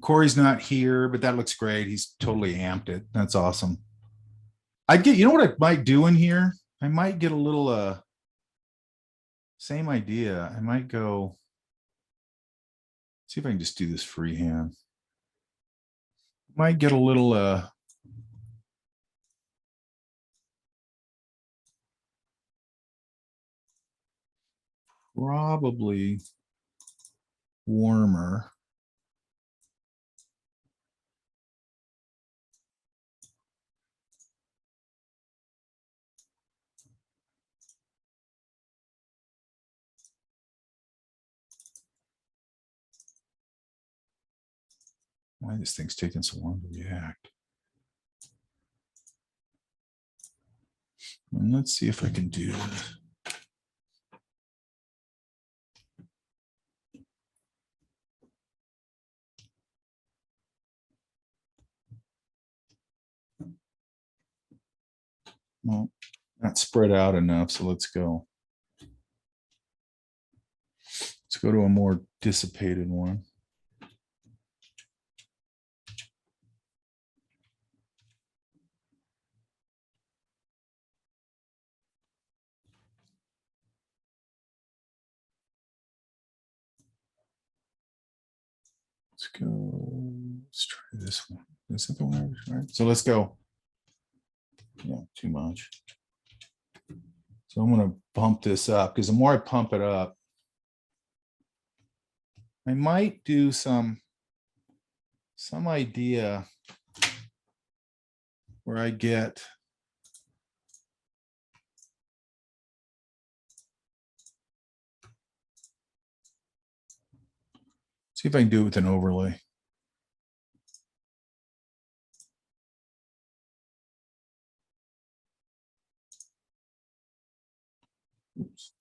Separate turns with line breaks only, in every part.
Cory's not here, but that looks great. He's totally amped it. That's awesome. I'd get, you know what I might do in here? I might get a little, same idea. I might go, see if I can just do this freehand. Might get a little, probably warmer. Why this thing's taking so long to react. And let's see if I can do this. Well, not spread out enough, so let's go. Let's go to a more dissipated one. Let's go. Let's try this one. Is it the one? Right. So let's go. Yeah, too much. So I'm going to bump this up because the more I pump it up, I might do some idea where I get see if I can do it with an overlay. Oops.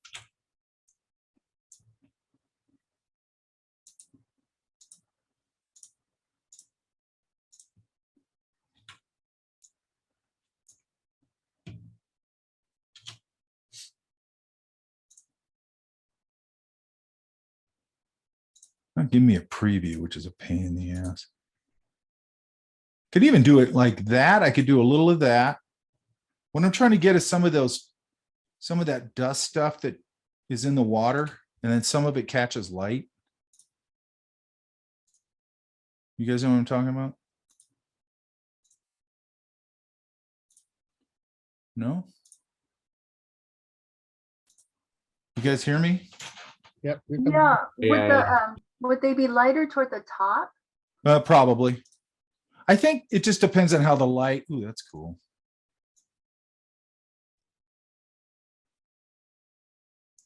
Give me a preview, which is a pain in the ass. Could even do it like that. I could do a little of that. What I'm trying to get is some of that dust stuff that is in the water, and then some of it catches light. You guys know what I'm talking about? No? You guys hear me?
Yep.
Yeah. Would they be lighter toward the top?
Probably. I think it just depends on how the light. Ooh, that's cool.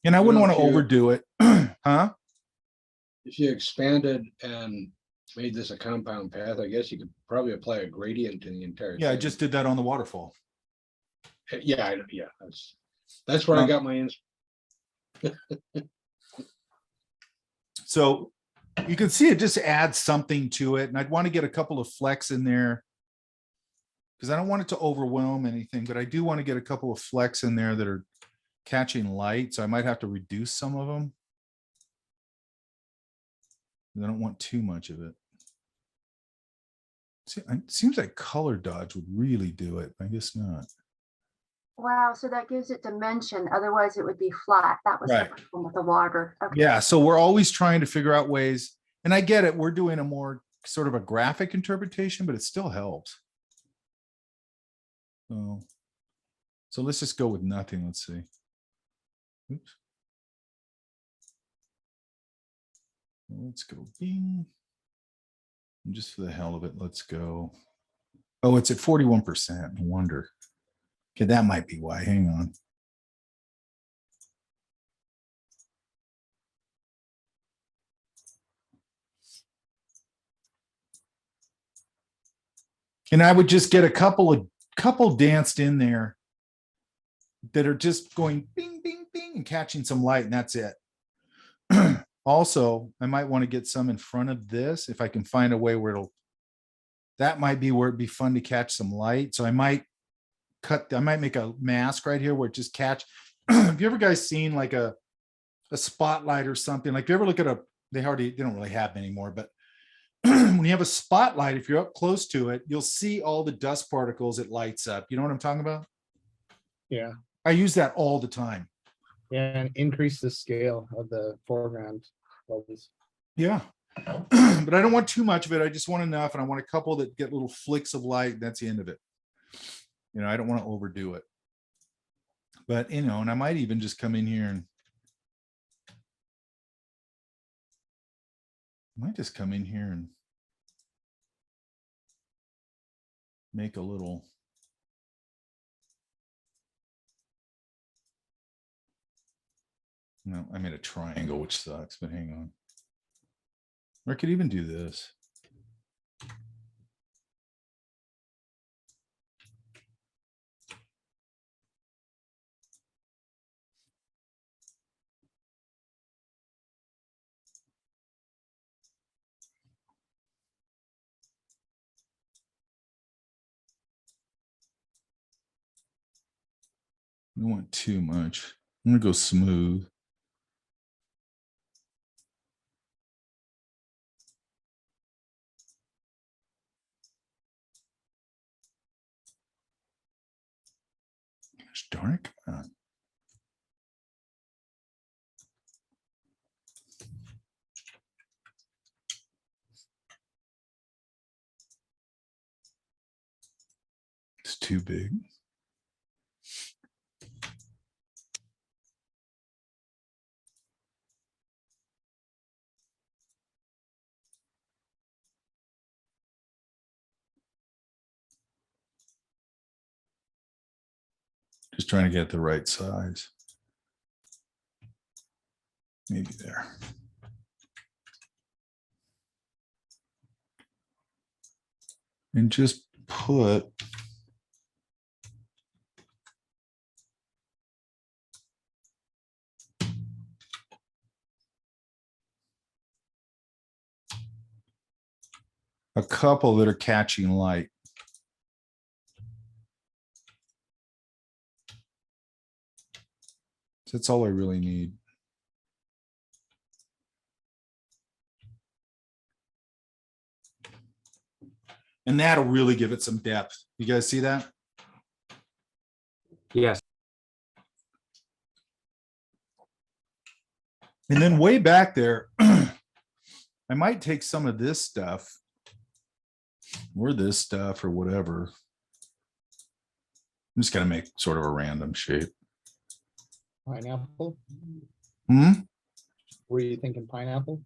And I wouldn't want to overdo it. Huh?
If you expanded and made this a compound path, I guess you could probably apply a gradient to the entire
Yeah, I
thing.
just did that on the waterfall.
Yeah, that's where I got my answer.
So you can see it just adds something to it. And I'd want to get a couple of flecks in there because I don't want it to overwhelm anything, but I do want to get a couple of flecks in there that are catching light. So I might have to reduce some of them. I don't want too much of it. See, it seems like color dodge would really do it. I guess not.
Wow, so that gives it dimension. Otherwise, it would be flat. That was
Right.
the problem with the water. Okay.
Yeah, so we're always trying to figure out ways, and I get it. We're doing a more sort of a graphic interpretation, but it still helps. So let's just go with nothing. Let's see. Oops. Let's go bing. And just for the hell of it, let's go. Oh, it's at 41%. No wonder. Okay, that might be why. Hang on. And I would just get a couple danced in there that are just going bing, bing, bing and catching some light, and that's it. Also, I might want to get some in front of this if I can find a way where that might be where it'd be fun to catch some light. So I might make a mask right here where it just catch. Have you ever guys seen like a spotlight or something? Like, if you ever look at they don't really have them anymore, but when you have a spotlight, if you're up close to it, you'll see all the dust particles it lights up. You know what I'm talking about?
Yeah.
I use that all the time.
Yeah, and increase the scale of the foreground bubbles.
Yeah. But I don't want too much of it. I just want enough. And I want a couple that get little flicks of light. That's the end of it. You know, I don't want to overdo it. But, you know, and I might even just come in here and make a little. No, I made a triangle, which sucks, but hang on. Or I could even do this. I don't want too much. I'm gonna go smooth. Gosh darn it. Come on. It's too big. Just trying to get the right size. Maybe there. And just put a couple that are catching light. That's all I really need. And that'll really give it some depth. You guys see that?
Yes.
And then way back there, I might take some of this stuff or this stuff or whatever. I'm just gonna make sort of a random shape.
Pineapple.
Hmm?
Were you thinking pineapple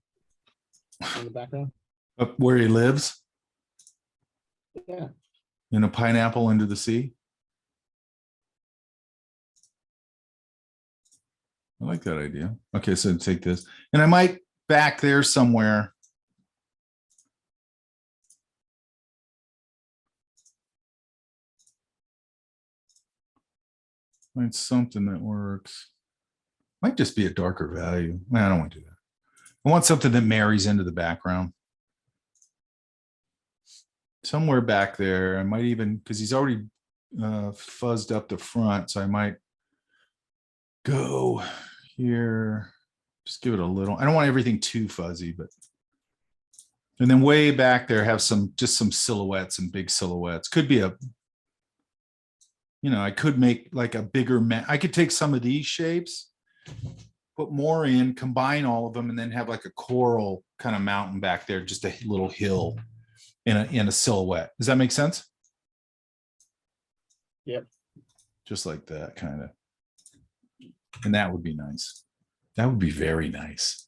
in the background?
Up where he lives,
Yeah.
in a pineapple under the sea. I like that idea. Okay, so take this. And I might back there somewhere. Find something that works. Might just be a darker value. Man, I don't want to do that. I want something that marries into the background. Somewhere back there. I might even, because he's already fuzzed up the front, so I might go here. Just give it a little. I don't want everything too fuzzy, but. And then way back there, have some, just some silhouettes and big silhouettes. Could be a, you know, I could make like a bigger, I could take some of these shapes, put more in, combine all of them, and then have like a coral kind of mountain back there, just a little hill in a silhouette. Does that make sense?
Yep.
Just like that kind of. And that would be nice. That would be very nice.